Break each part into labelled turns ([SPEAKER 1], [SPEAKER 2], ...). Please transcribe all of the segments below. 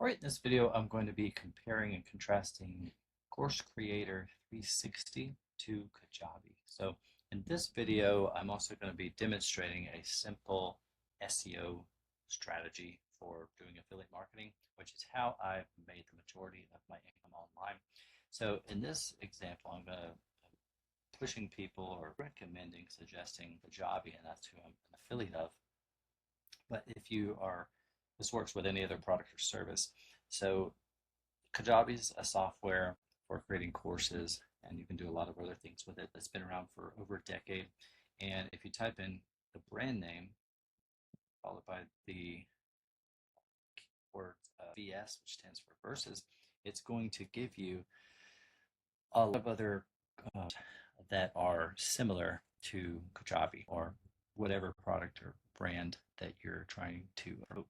[SPEAKER 1] All right, in this video, I'm going to be comparing and contrasting Course Creator 360 to Kajabi. So in this video, I'm also going to be demonstrating a simple SEO strategy for doing affiliate marketing, which is how I've made the majority of my income online. So in this example, I'm going to pushing people or recommending, suggesting Kajabi, and that's who I'm an affiliate of. But if you are, this works with any other product or service. So Kajabi is a software for creating courses, and you can do a lot of other things with it. It's been around for over a decade. And if you type in the brand name, followed by the word VS, which stands for versus, it's going to give you a lot of other that are similar to Kajabi or whatever product or brand that you're trying to promote.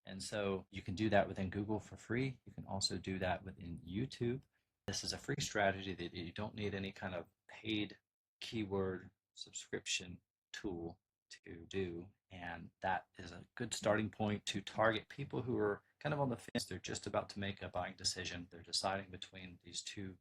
[SPEAKER 1] And so you can do that within Google for free. You can also do that within YouTube. This is a free strategy that you don't need any kind of paid keyword subscription tool to do. And that is a good starting point to target people who are kind of on the fence. They're just about to make a buying decision. They're deciding between these two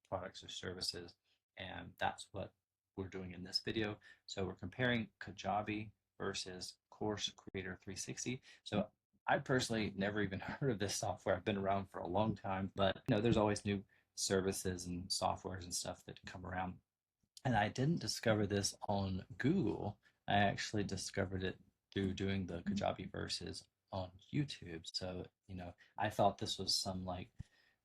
[SPEAKER 1] products or services. And that's what we're doing in this video. So we're comparing Kajabi versus Course Creator 360. So I personally never even heard of this software. I've been around for a long time, but there's always new services and softwares and stuff that come around. And I didn't discover this on Google. I actually discovered it through doing the Kajabi verses on YouTube. So, I thought this was some like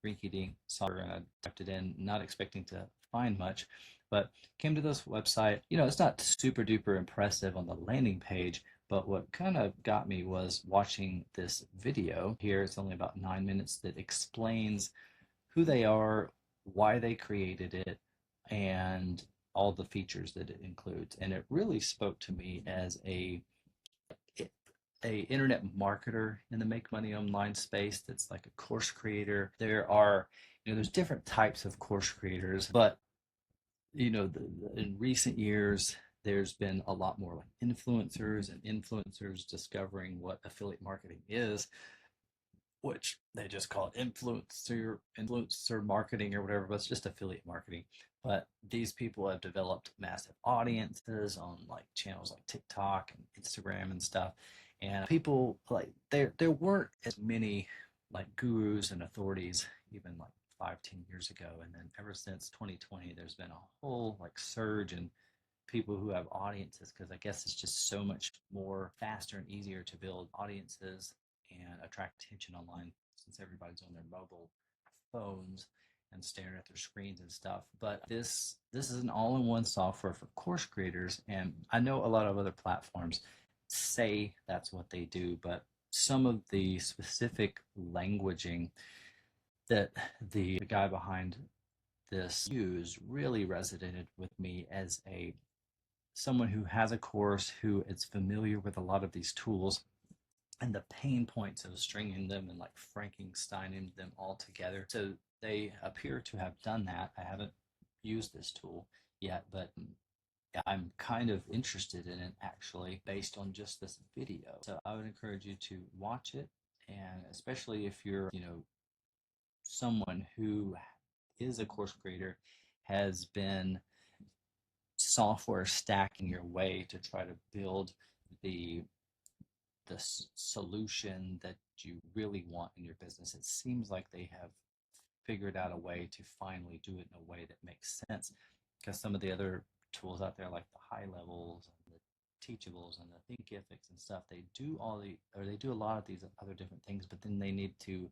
[SPEAKER 1] rinky-dink software, and I typed it in, not expecting to find much, but came to this website. It's not super duper impressive on the landing page, but what kind of got me was watching this video here. It's only about 9 minutes that explains who they are, why they created it, and all the features that it includes. And it really spoke to me as a internet marketer in the make money online space that's like a course creator. There's different types of course creators, but in recent years there's been a lot more like influencers and influencers discovering what affiliate marketing is, which they just call it influencer marketing or whatever, but it's just affiliate marketing. But these people have developed massive audiences on like channels like TikTok and Instagram and stuff. And people like there weren't as many like gurus and authorities even like 5-10 years ago. And then ever since 2020, there's been a whole like surge in people who have audiences, because I guess it's just so much more faster and easier to build audiences and attract attention online, since everybody's on their mobile phones and staring at their screens and stuff. But this is an all-in-one software for course creators, and I know a lot of other platforms say that's what they do, but some of the specific languaging that the guy behind this used really resonated with me as a someone who has a course, who is familiar with a lot of these tools and the pain points of stringing them and like Frankensteining them all together. So they appear to have done that. I haven't used this tool yet, but I'm kind of interested in it actually based on just this video. So I would encourage you to watch it, and especially if you're, someone who is a course creator, has been software stacking your way to try to build the solution that you really want in your business. It seems like they have figured out a way to finally do it in a way that makes sense, because some of the other tools out there, like the high levels and the teachables and the thinkifics and stuff, they do a lot of these other different things, but then they need to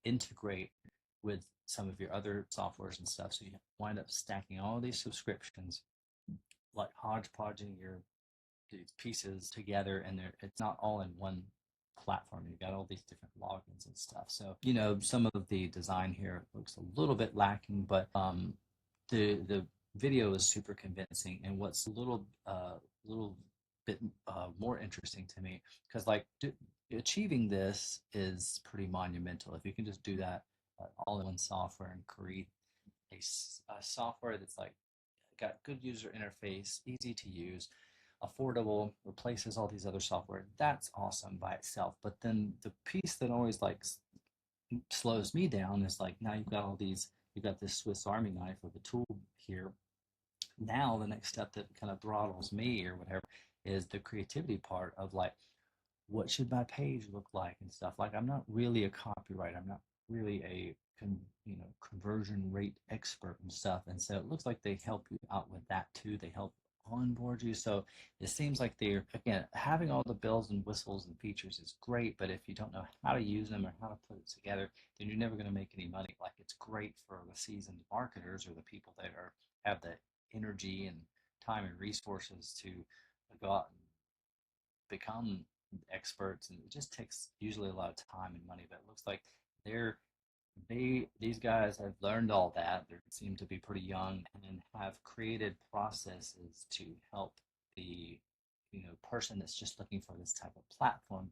[SPEAKER 1] integrate with some of your other softwares and stuff. So you wind up stacking all these subscriptions, like hodgepodging these pieces together, and it's not all in one platform. You've got all these different logins and stuff. So some of the design here looks a little bit lacking, but the video is super convincing. And what's a little bit more interesting to me, because achieving this is pretty monumental. If you can just do that all in one software and create a software that's like got good user interface, easy to use, affordable, replaces all these other software, that's awesome by itself. But then the piece that always like slows me down is like now you've got this Swiss Army knife of a tool here. Now the next step that kind of throttles me or whatever is the creativity part of like, what should my page look like and stuff. Like I'm not really a copywriter. I'm not really a conversion rate expert and stuff. And so it looks like they help you out with that too. They help onboard you. So it seems like they're, again, having all the bells and whistles and features is great, but if you don't know how to use them or how to put it together, then you're never going to make any money. Like it's great for the seasoned marketers or the people that are have the energy and time and resources to go out and become experts, and it just takes usually a lot of time and money. But it looks like they're these guys have learned all that. They seem to be pretty young and have created processes to help the person that's just looking for this type of platform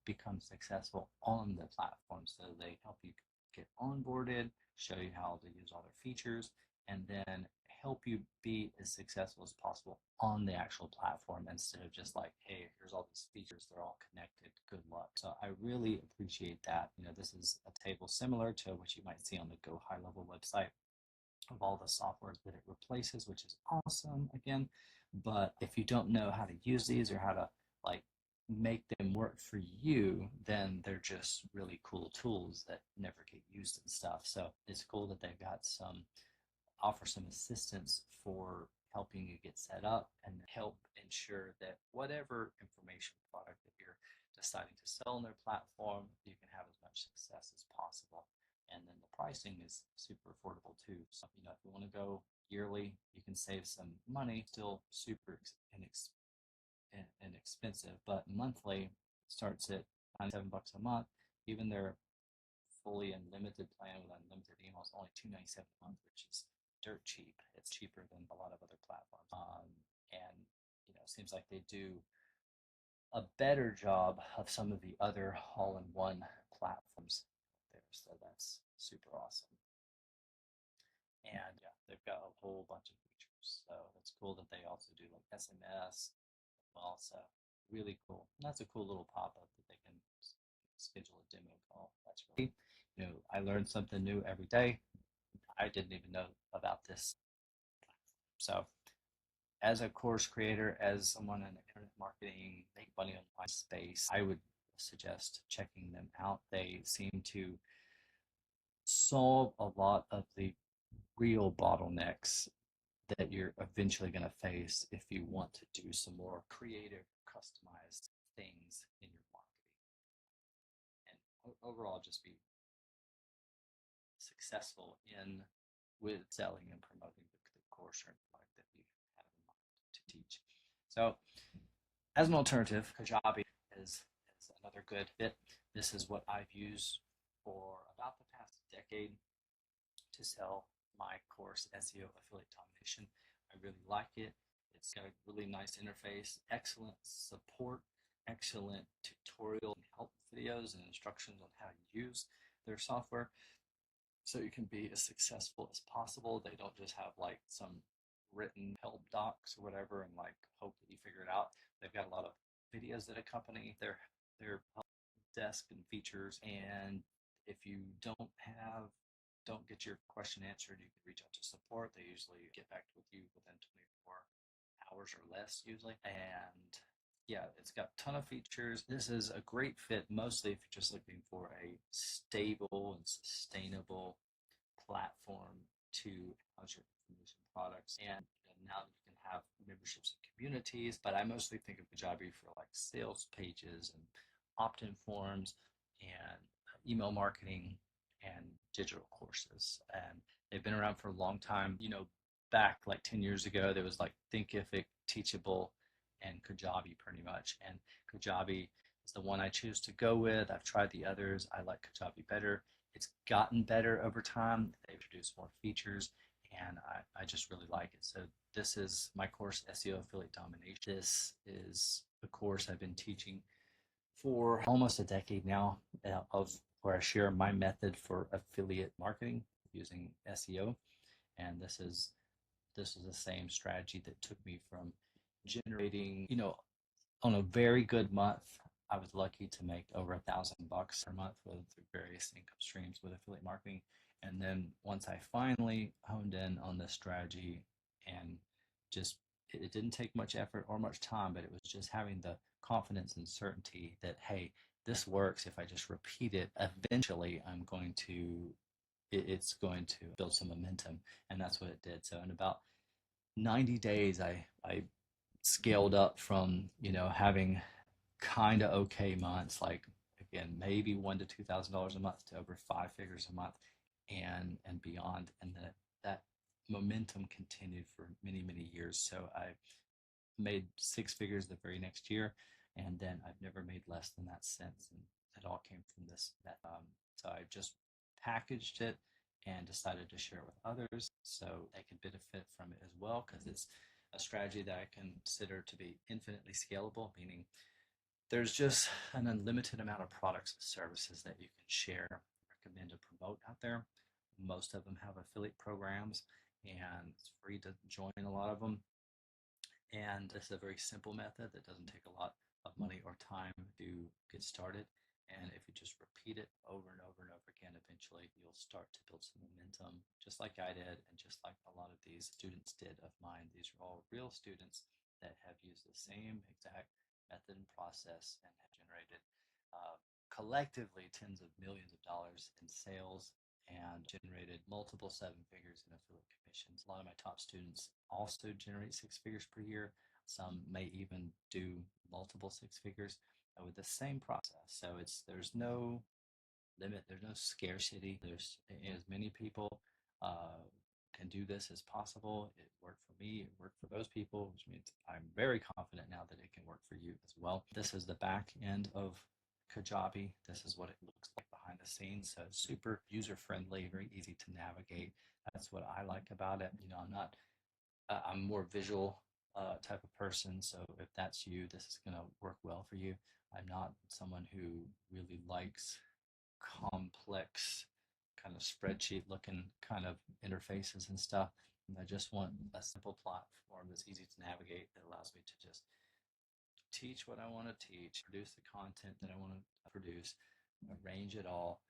[SPEAKER 1] become successful on the platform. So they help you get onboarded, show you how to use all their features, and then help you be as successful as possible on the actual platform instead of just like, hey, here's all these features, they're all connected, good luck. So I really appreciate that. This is a table similar to what you might see on the Go High Level website of all the softwares that it replaces, which is awesome again. But if you don't know how to use these or how to like make them work for you, then they're just really cool tools that never get used and stuff. So it's cool that they've got offer some assistance for helping you get set up and help ensure that whatever information product that you're deciding to sell on their platform, you can have as much success as possible. And then the pricing is super affordable too. So, if you want to go yearly, you can save some money, still super inexpensive, but monthly starts at $97 a month. Even their fully unlimited plan with unlimited emails, only $297 a month, which is dirt cheap. It's cheaper than a lot of other platforms. And it seems like they do a better job of some of the other all-in-one platforms there. So that's super awesome. And yeah, they've got a whole bunch of features. So it's cool that they also do like SMS as well. So really cool. And that's a cool little pop-up that they can schedule a demo call. That's really, I learned something new every day. I didn't even know about this. So as a course creator, as someone in internet marketing, make money online space, I would suggest checking them out. They seem to solve a lot of the real bottlenecks that you're eventually going to face if you want to do some more creative, customized things in your marketing. And overall, just be successful with selling and promoting the course or product that you have in mind to teach. So as an alternative, Kajabi is another good fit. This is what I've used for about the past decade to sell my course, SEO Affiliate Domination. I really like it. It's got a really nice interface, excellent support, excellent tutorial and help videos and instructions on how to use their software so you can be as successful as possible. They don't just have like some written help docs or whatever and like hope that you figure it out. They've got a lot of videos that accompany their help desk and features. And if you don't get your question answered, you can reach out to support. They usually get back with you within 24 hours or less usually. And yeah, it's got a ton of features. This is a great fit mostly if you're just looking for a stable and sustainable platform to house your information products. And now you can have memberships and communities, but I mostly think of Kajabi for like sales pages and opt-in forms and email marketing and digital courses. And they've been around for a long time. Back like 10 years ago, there was like Thinkific, Teachable, and Kajabi pretty much. And Kajabi is the one I choose to go with. I've tried the others. I like Kajabi better. It's gotten better over time. They've introduced more features, and I just really like it. So this is my course, SEO Affiliate Domination. This is a course I've been teaching for almost a decade now, of where I share my method for affiliate marketing using SEO. And this is the same strategy that took me from generating, on a very good month, I was lucky to make over $1,000 per month through various income streams with affiliate marketing. And then once I finally honed in on this strategy and just it didn't take much effort or much time, but it was just having the confidence and certainty that, hey, this works. If I just repeat it, eventually it's going to build some momentum. And that's what it did. So in about 90 days, I scaled up from, having kind of okay months, like again, maybe $1,000 to $2,000 a month to over 5 figures a month and beyond. And that momentum continued for many, many years. So I made 6 figures the very next year, and then I've never made less than that since. And it all came from this method. So I just packaged it and decided to share it with others so they can benefit from it as well, because it's a strategy that I consider to be infinitely scalable, meaning there's just an unlimited amount of products and services that you can share, recommend, and promote out there. Most of them have affiliate programs, and it's free to join a lot of them. And this is a very simple method that doesn't take a lot of money or time to get started. And if you just repeat it over and over and over again, eventually you'll start to build some momentum, just like I did, and just like a lot of these students did of mine. These are all real students that have used the same exact method and process and have generated collectively tens of millions of dollars in sales and generated multiple 7 figures in affiliate commissions. A lot of my top students also generate 6 figures per year. Some may even do multiple 6 figures with the same process. So there's no limit, there's no scarcity. There's as many people can do this as possible. It worked for me, it worked for those people, which means I'm very confident now that it can work for you as well. This is the back end of Kajabi. This is what it looks like behind the scenes. So it's super user friendly, very easy to navigate. That's what I like about it. I'm more visual type of person. So if that's you, this is going to work well for you. I'm not someone who really likes complex kind of spreadsheet looking kind of interfaces and stuff. And I just want a simple platform that's easy to navigate that allows me to just teach what I want to teach, produce the content that I want to produce, arrange it all,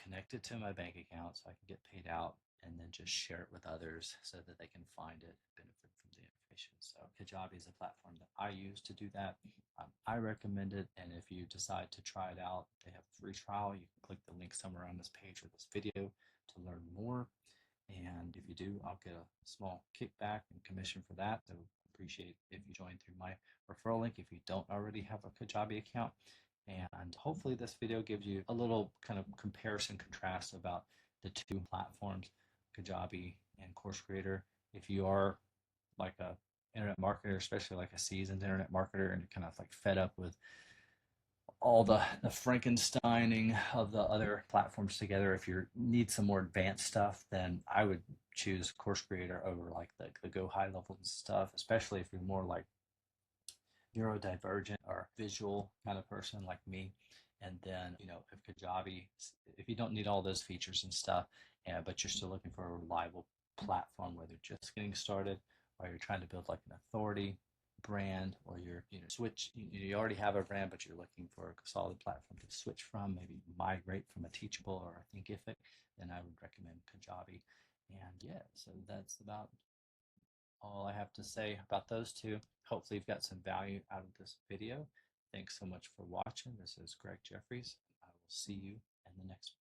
[SPEAKER 1] connect it to my bank account so I can get paid out, and then just share it with others so that they can find it and benefit from the information. So Kajabi is a platform that I use to do that. I recommend it, and if you decide to try it out, they have a free trial. You can click the link somewhere on this page or this video to learn more. And if you do, I'll get a small kickback and commission for that. So appreciate if you join through my referral link if you don't already have a Kajabi account. And hopefully this video gives you a little kind of comparison contrast about the two platforms, Kajabi and Course Creator. If you are like a internet marketer, especially like a seasoned internet marketer, and kind of like fed up with all the Frankensteining of the other platforms together, if you need some more advanced stuff, then I would choose Course Creator over like the Go High level stuff, especially if you're more like neurodivergent or visual kind of person like me. And then, if Kajabi, if you don't need all those features and stuff, but you're still looking for a reliable platform, whether just getting started or you're trying to build like an authority brand, or you're you already have a brand but you're looking for a solid platform to switch from, maybe migrate from a Teachable or a Thinkific, then I would recommend Kajabi. And yeah, so that's about all I have to say about those two. Hopefully you've got some value out of this video. Thanks so much for watching. This is Greg Jeffries. I will see you in the next one.